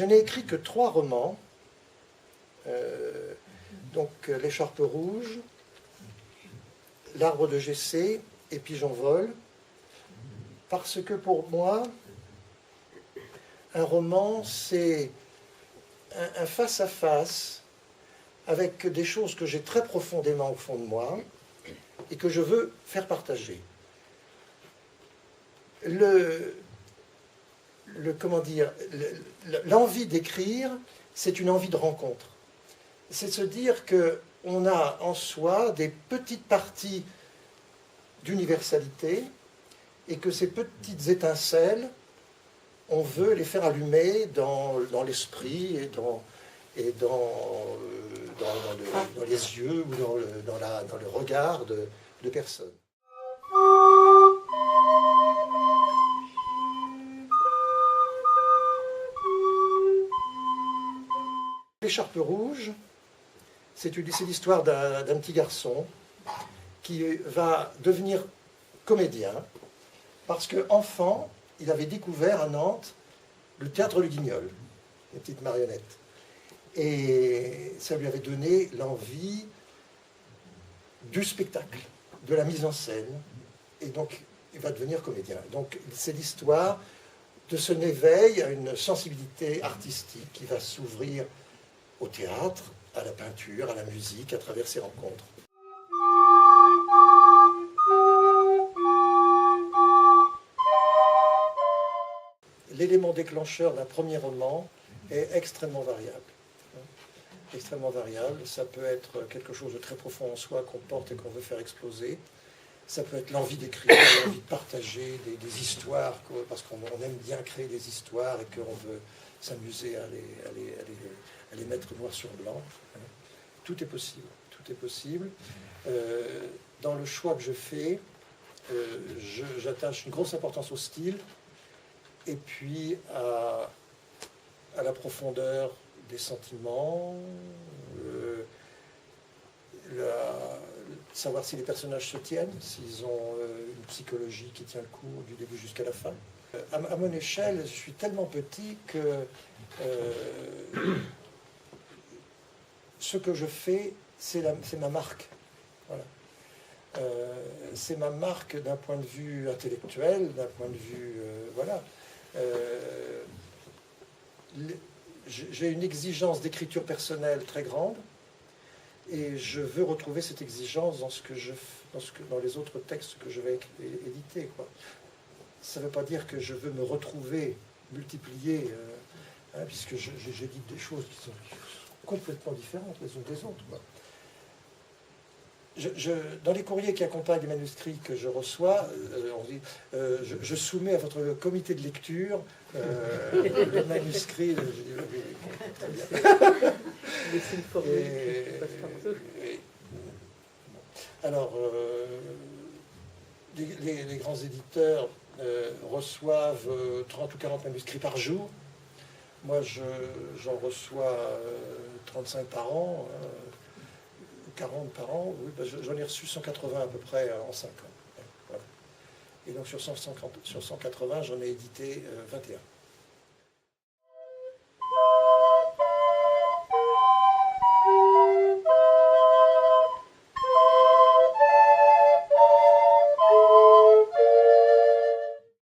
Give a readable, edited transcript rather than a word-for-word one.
je n'ai écrit que 3 romans, donc L'écharpe rouge, L'arbre de Jessé et Pigeon vol, parce que pour moi, un roman, c'est un face-à-face avec des choses que j'ai très profondément au fond de moi et que je veux faire partager. Comment dire, l'envie d'écrire, c'est une envie de rencontre. C'est de se dire qu'on a en soi des petites parties d'universalité et que ces petites étincelles, on veut les faire allumer dans l'esprit et dans les yeux ou dans le regard de personnes. L'écharpe rouge, c'est l'histoire d'un petit garçon qui va devenir comédien parce qu'enfant, il avait découvert à Nantes le théâtre Le Guignol, une petite marionnette. Et ça lui avait donné l'envie du spectacle, de la mise en scène. Et donc, il va devenir comédien. Donc, c'est l'histoire de son éveil à une sensibilité artistique qui va s'ouvrir au théâtre, à la peinture, à la musique, à travers ces rencontres. L'élément déclencheur d'un premier roman est extrêmement variable. Extrêmement variable. Ça peut être quelque chose de très profond en soi qu'on porte et qu'on veut faire exploser. Ça peut être l'envie d'écrire, l'envie de partager des histoires, parce qu'on aime bien créer des histoires et qu'on veut s'amuser à les mettre noir sur blanc. Tout est possible. Tout est possible. Dans le choix que je fais, j'attache une grosse importance au style et puis à la profondeur des sentiments, savoir si les personnages se tiennent, s'ils ont une psychologie qui tient le coup du début jusqu'à la fin. À mon échelle, je suis tellement petit que ce que je fais, c'est ma marque. Voilà. C'est ma marque d'un point de vue intellectuel, d'un point de vue... voilà. J'ai une exigence d'écriture personnelle très grande et je veux retrouver cette exigence dans les autres textes que je vais éditer, quoi. Ça ne veut pas dire que je veux me retrouver, multiplier, puisque j'édite des choses qui sont complètement différentes les unes des autres, quoi. Dans les courriers qui accompagnent les manuscrits que je reçois, on dit je soumets à votre comité de lecture le manuscrit. Alors, les grands éditeurs reçoivent 30 ou 40 manuscrits par jour. Moi, j'en reçois 35 par an. 40 par an, oui, j'en ai reçu 180 à peu près en 5 ans. Voilà. Et donc sur 180, j'en ai édité 21.